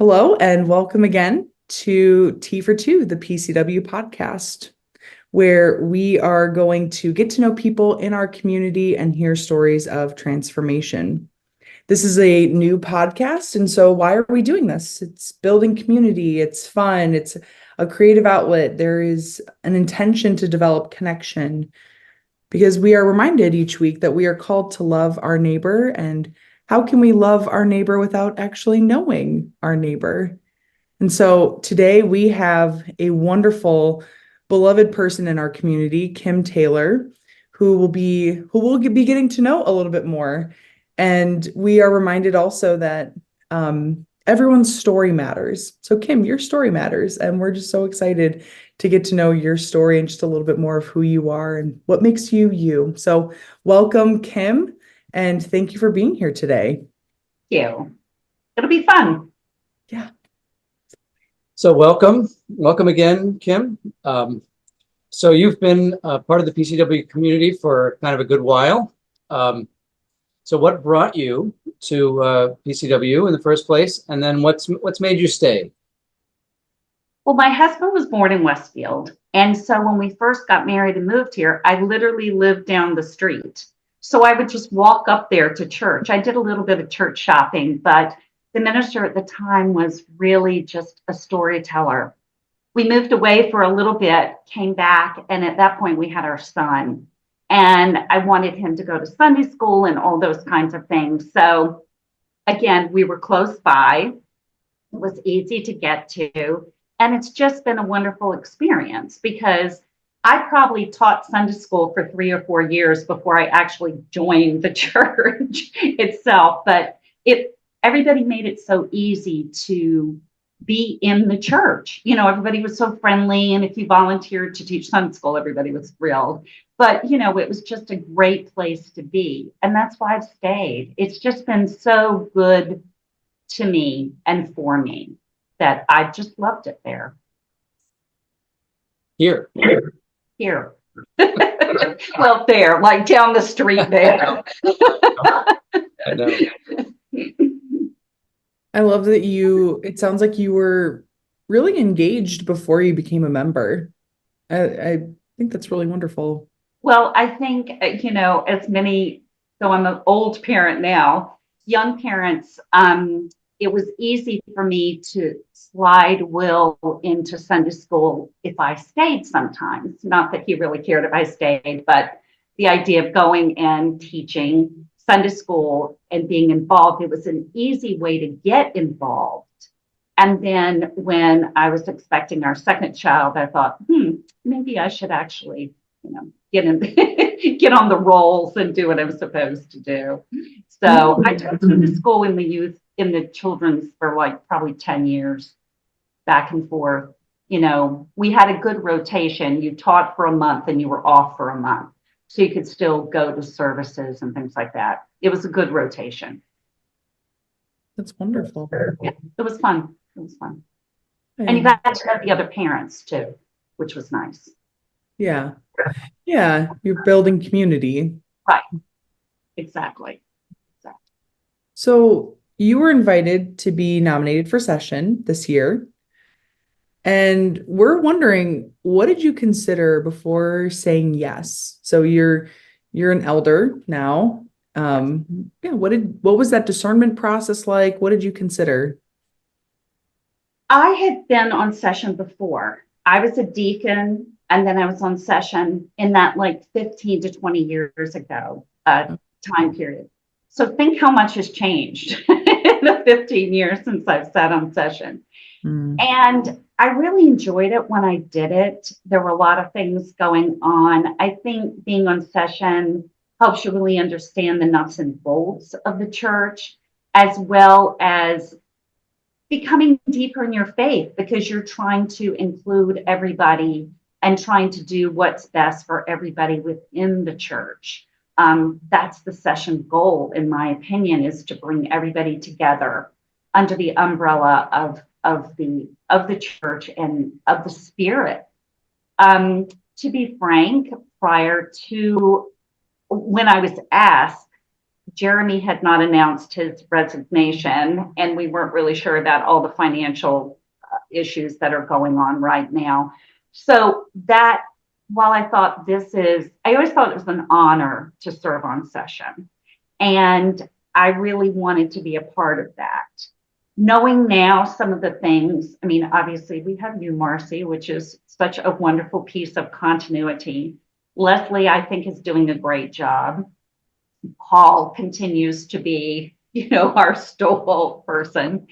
Hello and welcome again to Tea for Two, the PCW podcast, where we are going to get to know people in our community and hear stories of transformation. This is a new podcast, and so why are we doing this? It's building community, it's fun, it's a creative outlet. There is an intention to develop connection because we are reminded each week that we are called to love our neighbor. And how can we love our neighbor without actually knowing our neighbor? And so today we have a wonderful, beloved person in our community, Kim Taylor, who will be getting to know a little bit more. And we are reminded also that everyone's story matters. So Kim, your story matters, and we're just so excited to get to know your story and just a little bit more of who you are and what makes you you. So welcome, Kim, and thank you for being here today. Thank you. It'll be fun. Yeah. So welcome again, Kim. So you've been part of the PCW community for kind of a good while. So what brought you to PCW in the first place, and then what's made you stay? Well, my husband was born in Westfield, and so when we first got married and moved here, I literally lived down the street. So I would just walk up there to church. I did a little bit of church shopping, but the minister at the time was really just a storyteller. We moved away for a little bit, came back, and at that point we had our son. And I wanted him to go to Sunday school and all those kinds of things. So again, we were close by. It was easy to get to. And it's just been a wonderful experience because I probably taught Sunday school for 3 or 4 years before I actually joined the church itself. But everybody made it so easy to be in the church. You know, everybody was so friendly. And if you volunteered to teach Sunday school, everybody was thrilled. But, you know, it was just a great place to be. And that's why I've stayed. It's just been so good to me and for me that I just loved it there. Here. Well, there, like down the street there. I know. I love that it sounds like you were really engaged before you became a member. I think that's really wonderful. Well, I think, so I'm an old parent now, young parents, it was easy for me to slide Will into Sunday school if I stayed sometimes. Not that he really cared if I stayed, but the idea of going and teaching Sunday school and being involved, it was an easy way to get involved. And then when I was expecting our second child, I thought, maybe I should actually, get on the rolls and do what I'm supposed to do. So I took Sunday school in the children's for like probably 10 years, back and forth. You know, we had a good rotation. You taught for a month and you were off for a month. So you could still go to services and things like that. It was a good rotation. That's wonderful. Yeah, it was fun. And you got to know the other parents too, which was nice. Yeah. You're building community. Right. Exactly. So you were invited to be nominated for session this year. And we're wondering, what did you consider before saying yes? So you're an elder now. What was that discernment process like? What did you consider? I had been on session before. I was a deacon, and then I was on session in that like 15 to 20 years ago time period. So think how much has changed in the 15 years since I've sat on session. And I really enjoyed it when I did it. There were a lot of things going on. I think being on session helps you really understand the nuts and bolts of the church, as well as becoming deeper in your faith, because you're trying to include everybody and trying to do what's best for everybody within the church. That's the session goal, in my opinion, is to bring everybody together under the umbrella of the church and of the Spirit. To be frank, prior to when I was asked, Jeremy had not announced his resignation, and we weren't really sure about all the financial issues that are going on right now. So that, while I thought I always thought it was an honor to serve on session. And I really wanted to be a part of that. Knowing now some of the things, I mean, obviously we have you, Marcy, which is such a wonderful piece of continuity. Leslie, I think, is doing a great job. Paul continues to be, our stalwart person.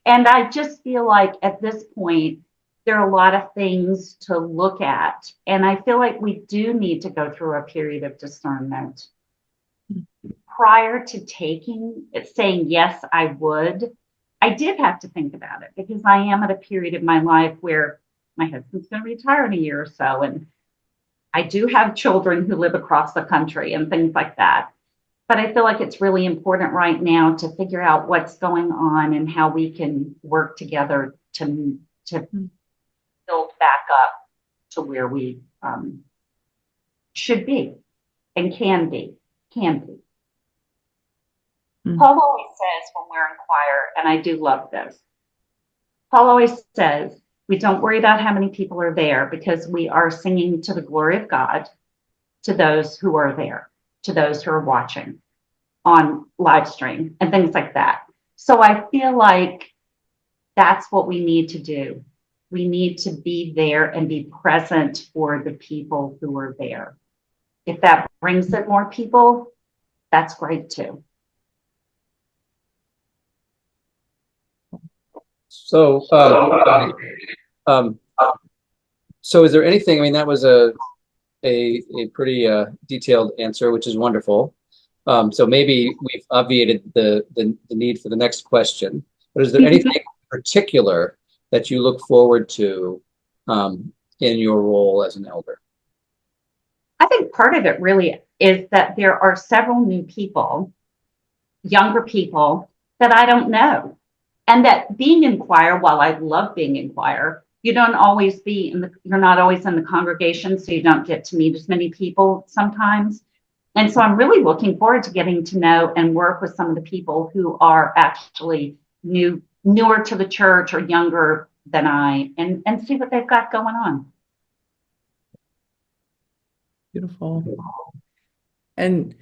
And I just feel like at this point, there are a lot of things to look at. And I feel like we do need to go through a period of discernment. Prior to saying, yes, I would, I did have to think about it because I am at a period of my life where my husband's going to retire in a year or so. And I do have children who live across the country and things like that. But I feel like it's really important right now to figure out what's going on and how we can work together to build back up to where we should be and can be. Paul always says when we're in choir, and I do love this, Paul always says, we don't worry about how many people are there because we are singing to the glory of God to those who are there, to those who are watching on live stream and things like that. So I feel like that's what we need to do. We need to be there and be present for the people who are there. If that brings in more people, that's great too. So, so is there anything, I mean, that was a pretty detailed answer, which is wonderful. So maybe we've obviated the need for the next question, but is there anything in particular that you look forward to in your role as an elder? I think part of it really is that there are several new people, younger people that I don't know. And that being in choir, while I love being in choir, you're not always in the congregation, so you don't get to meet as many people sometimes. And so I'm really looking forward to getting to know and work with some of the people who are actually newer to the church or younger than I, and see what they've got going on. Beautiful. And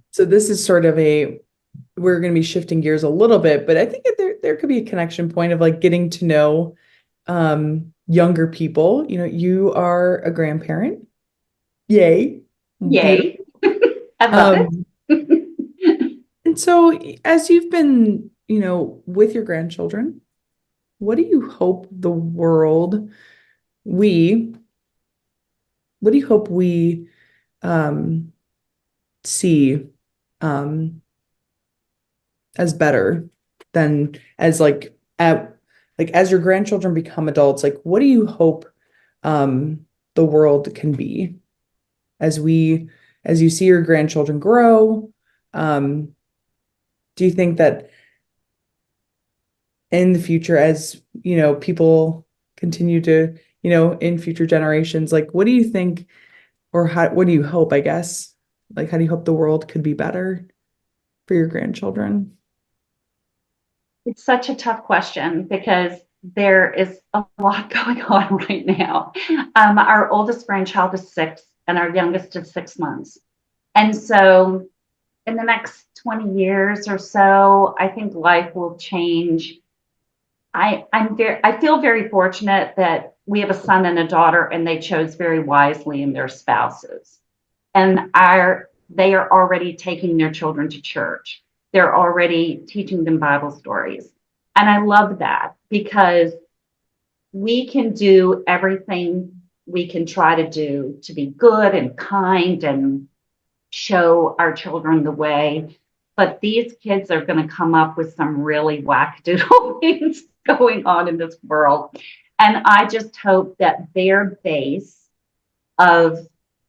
so this is sort of we're going to be shifting gears a little bit, but I think there could be a connection point of like getting to know younger people. You are a grandparent. Yay. Yay. I love it. And so as you've been, with your grandchildren, what do you hope we see as better than as as your grandchildren become adults, like what do you hope the world can be as you see your grandchildren grow? Do you think that in the future, as people continue to, in future generations, like what do you think, or what do you hope, I guess, like how do you hope the world could be better for your grandchildren? It's such a tough question because there is a lot going on right now. Our oldest grandchild is 6 and our youngest is 6 months. And so in the next 20 years or so, I think life will change. I feel very fortunate that we have a son and a daughter, and they chose very wisely in their spouses. And they are already taking their children to church. They're already teaching them Bible stories. And I love that because we can do everything we can try to do to be good and kind and show our children the way. But these kids are going to come up with some really wackadoodle things going on in this world. And I just hope that their base of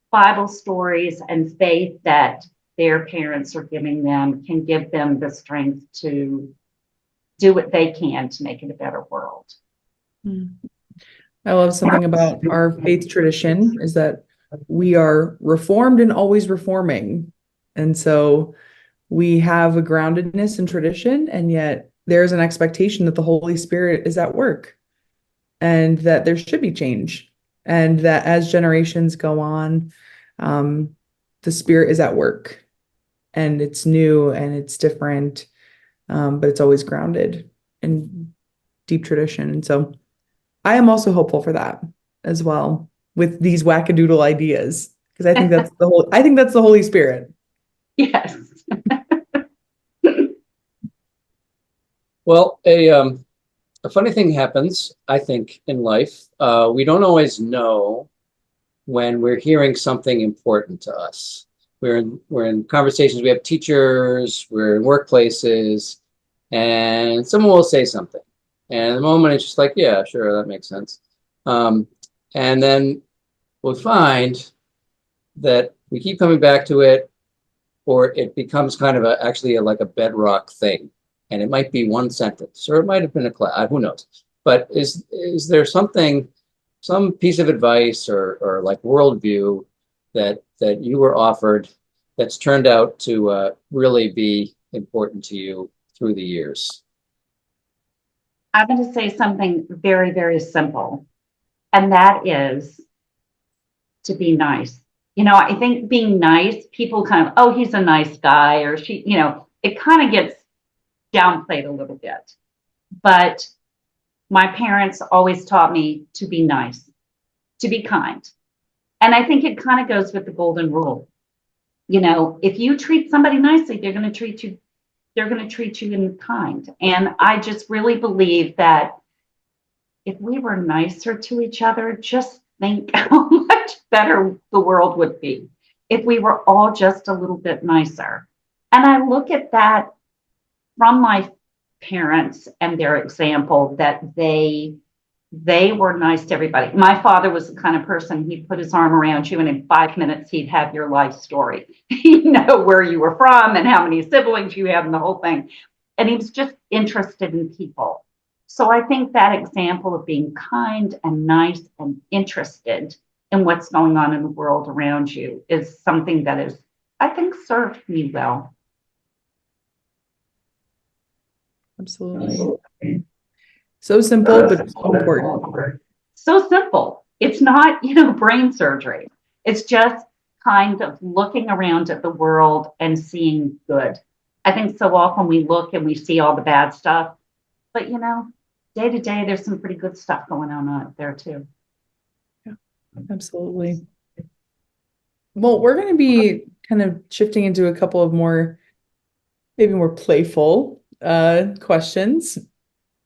Bible stories and faith that their parents are giving them can give them the strength to do what they can to make it a better world. I love something about our faith tradition is that we are reformed and always reforming. And so we have a groundedness in tradition, and yet there's an expectation that the Holy Spirit is at work and that there should be change. And that as generations go on, the Spirit is at work and it's new and it's different, but it's always grounded in deep tradition. And so I am also hopeful for that as well with these wackadoodle ideas, because I think that's the Holy Spirit. Yes. Well, a funny thing happens, I think, in life. We don't always know when we're hearing something important to us. We're in conversations, we have teachers, we're in workplaces, and someone will say something. And the moment it's just like, yeah, sure, that makes sense. And then we'll find that we keep coming back to it, or it becomes kind of actually like a bedrock thing. And it might be one sentence, or it might have been a class, who knows? But is there something, some piece of advice or like worldview that you were offered that's turned out to really be important to you through the years? I'm going to say something very, very simple, and that is to be nice. I think being nice, people kind of, oh, he's a nice guy, or she, it kind of gets downplayed a little bit. But my parents always taught me to be nice, to be kind. And I think it kind of goes with the golden rule. If you treat somebody nicely, they're going to treat you in kind. And I just really believe that if we were nicer to each other, just think how much better the world would be if we were all just a little bit nicer. And I look at that from my parents and their example, that they were nice to everybody. My father was the kind of person, he'd put his arm around you and in 5 minutes he'd have your life story. He'd know where you were from and how many siblings you have and the whole thing. And he was just interested in people. So I think that example of being kind and nice and interested in what's going on in the world around you is something that is, I think, served me well. Absolutely. So simple, but so important. So simple. It's not, brain surgery. It's just kind of looking around at the world and seeing good. I think so often we look and we see all the bad stuff, but day to day, there's some pretty good stuff going on out there too. Yeah, absolutely. Well, we're going to be kind of shifting into a couple of maybe more playful questions.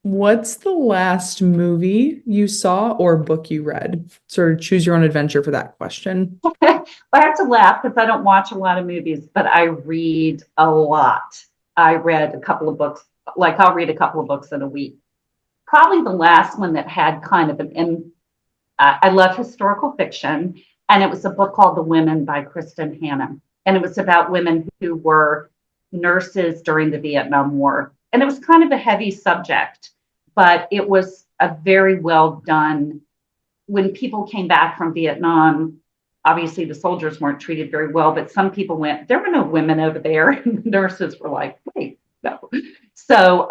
What's the last movie you saw or book you read? Sort of choose your own adventure for that question. I have to laugh because I don't watch a lot of movies, but I read a lot. I read a couple of books, like I'll read a couple of books in a week. Probably the last one that had kind of I love historical fiction, and it was a book called The Women by Kristen Hanna. And it was about women who were nurses during the Vietnam War. And it was kind of a heavy subject, but it was a very well done. When people came back from Vietnam, obviously the soldiers weren't treated very well, but some people went, there were no women over there. And the nurses were like, wait, no. So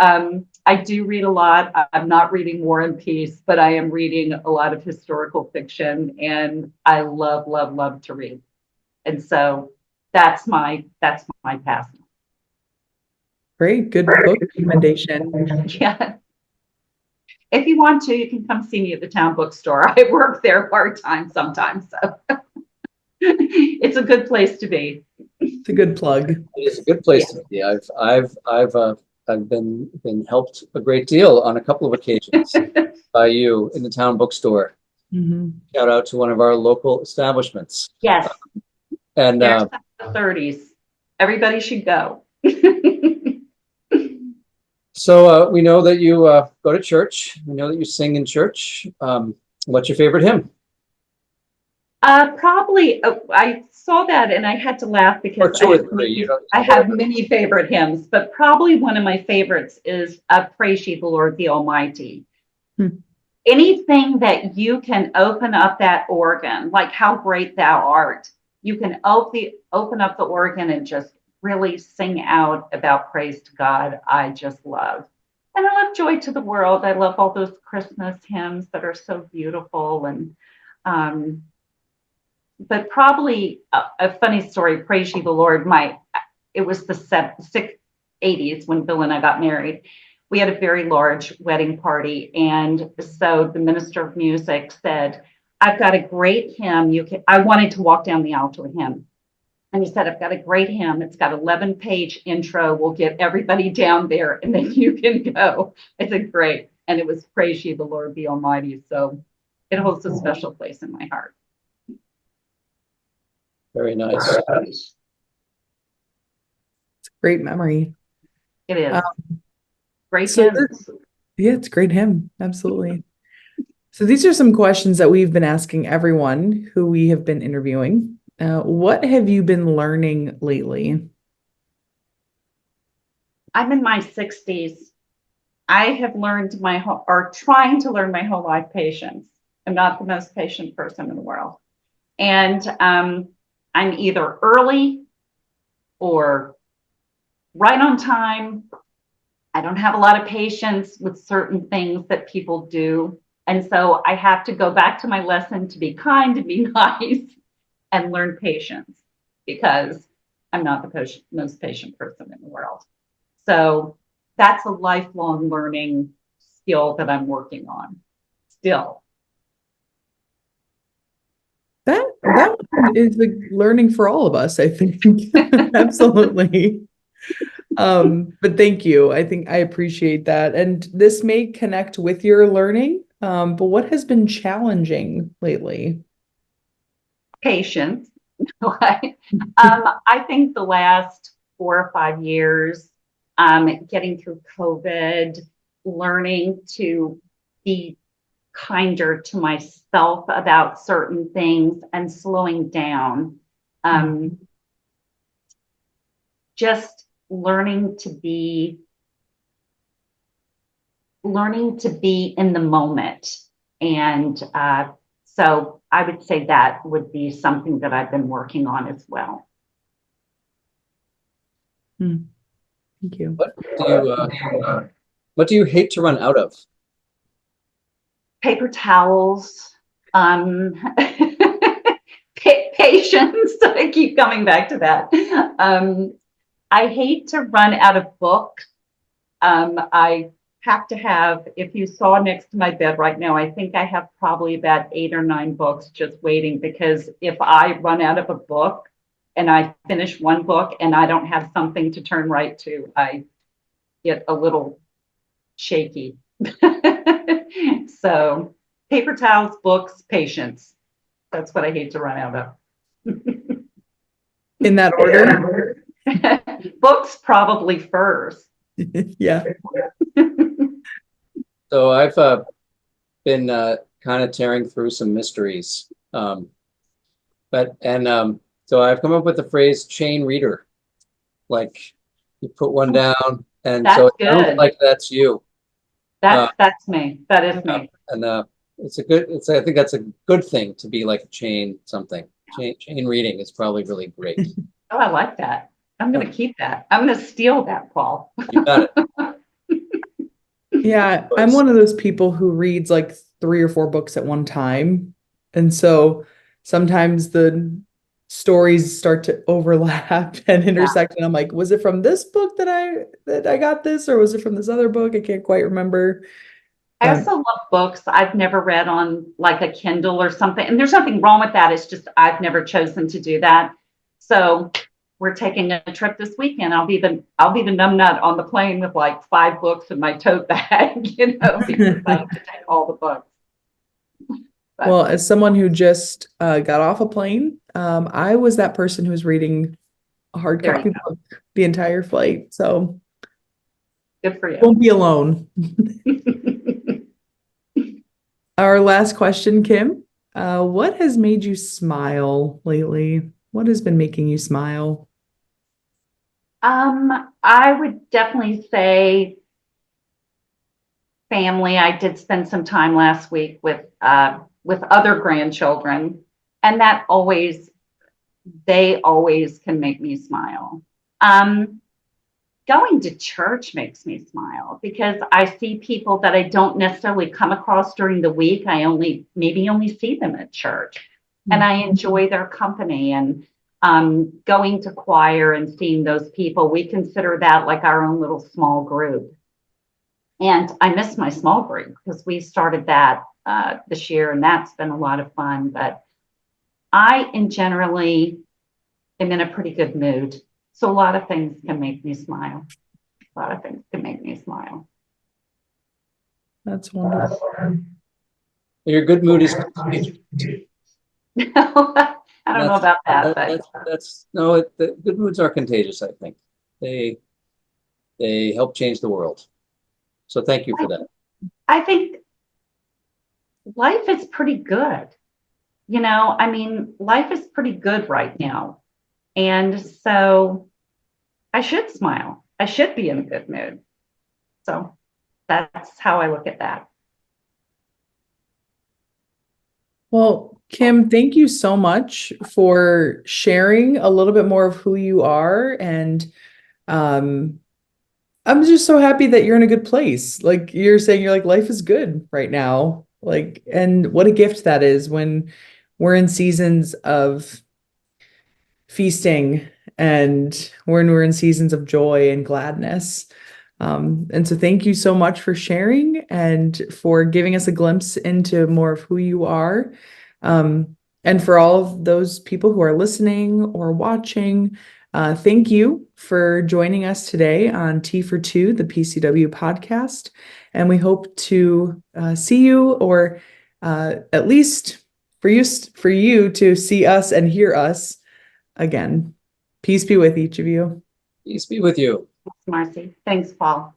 I do read a lot. I'm not reading War and Peace, but I am reading a lot of historical fiction, and I love, love, love to read. And so that's my pastime. Great, good book recommendation. Yeah. If you want to, you can come see me at the town bookstore. I work there part-time sometimes, so it's a good place to be. It's a good plug. It is a good place to be. I've been helped a great deal on a couple of occasions by you in the town bookstore. Mm-hmm. Shout out to one of our local establishments. Yes. And the 30s. Everybody should go. So we know that you go to church. We know that you sing in church. What's your favorite hymn? Probably, I saw that and I had to laugh because I have many favorite hymns, but probably one of my favorites is Praise Ye the Lord the Almighty. Anything that you can open up that organ, like How Great Thou Art, you can open up the organ and just really sing out about praise to God, I just love. And I love Joy to the World. I love all those Christmas hymns that are so beautiful. And but probably a funny story, praise ye the Lord. It was the 80s when Bill and I got married. We had a very large wedding party. And so the minister of music said, I've got a great hymn. I wanted to walk down the aisle to a hymn. And he said, I've got a great hymn. It's got 11-page intro. We'll get everybody down there and then you can go. I said, great. And it was Praise Ye the Lord the Almighty. So it holds a special place in my heart. Very nice. It's a great memory. It is. Great So hymns. Yeah, it's a great hymn. Absolutely. So these are some questions that we've been asking everyone who we have been interviewing. What have you been learning lately? I'm in my 60s. I have learned trying to learn my whole life patience. I'm not the most patient person in the world. And I'm either early or right on time. I don't have a lot of patience with certain things that people do. And so I have to go back to my lesson to be kind, to be nice, and learn patience because I'm not the most patient person in the world. So that's a lifelong learning skill that I'm working on still. That is like learning for all of us, I think. Absolutely. But thank you. I think I appreciate that. And this may connect with your learning. But what has been challenging lately? Patience. I think the last 4 or 5 years, getting through COVID, learning to be kinder to myself about certain things and slowing down. Just learning to be in the moment. And so I would say that would be something that I've been working on as well. Thank you. What do you hate to run out of? Paper towels, patience. I keep coming back to that. I hate to run out of books. I have to have, if you saw next to my bed right now, I think I have probably about 8 or 9 books just waiting, because if I run out of a book and I finish one book and I don't have something to turn right to, I get a little shaky. So paper towels, books, patience. That's what I hate to run out of. In that order? Books probably first. Yeah. So I've been kind of tearing through some mysteries. So I've come up with the phrase chain reader. Like you put one down, and That's so it good. sounds like that's you. That's me. That is me. And I think that's a good thing, to be like a chain something. Chain reading is probably really great. Oh, I like that. I'm going to keep that. I'm going to steal that, Paul. You got it. Yeah, I'm one of those people who reads like 3 or 4 books at one time. And so sometimes the stories start to overlap and intersect. And I'm like, was it from this book that I got this, or was it from this other book? I can't quite remember. I also love books I've never read on like a Kindle or something. And there's nothing wrong with that. It's just I've never chosen to do that. So we're taking a trip this weekend. I'll be the numbnut on the plane with like 5 books in my tote bag, because I have to take all the books. But, well, as someone who just got off a plane, I was that person who was reading a hard copy book the entire flight. So good for you. Won't be alone. Our last question, Kim. What has made you smile lately? What has been making you smile? I would definitely say family. I did spend some time last week with other grandchildren, and they always can make me smile. Going to church makes me smile because I see people that I don't necessarily come across during the week. I maybe only see them at church, and I enjoy their company. And going to choir and seeing those people, we consider that like our own little small group. And I miss my small group because we started that this year, and that's been a lot of fun. But I, generally, am in a pretty good mood. So a lot of things can make me smile. A lot of things can make me smile. That's wonderful. Your good mood is I don't know about that, but the good moods are contagious, I think. They help change the world. So thank you for that. I think life is pretty good. I mean, life is pretty good right now. And so I should smile. I should be in a good mood. So that's how I look at that. Well, Kim, thank you so much for sharing a little bit more of who you are. And I'm just so happy that you're in a good place. Like you're saying, you're like, life is good right now. Like, and what a gift that is when we're in seasons of feasting and when we're in seasons of joy and gladness. And so thank you so much for sharing and for giving us a glimpse into more of who you are. And for all of those people who are listening or watching, thank you for joining us today on Tea for Two, the PCW podcast. And we hope to see you, or at least for you to see us and hear us again. Peace be with each of you. Peace be with you. Thanks, Marcy. Thanks, Paul.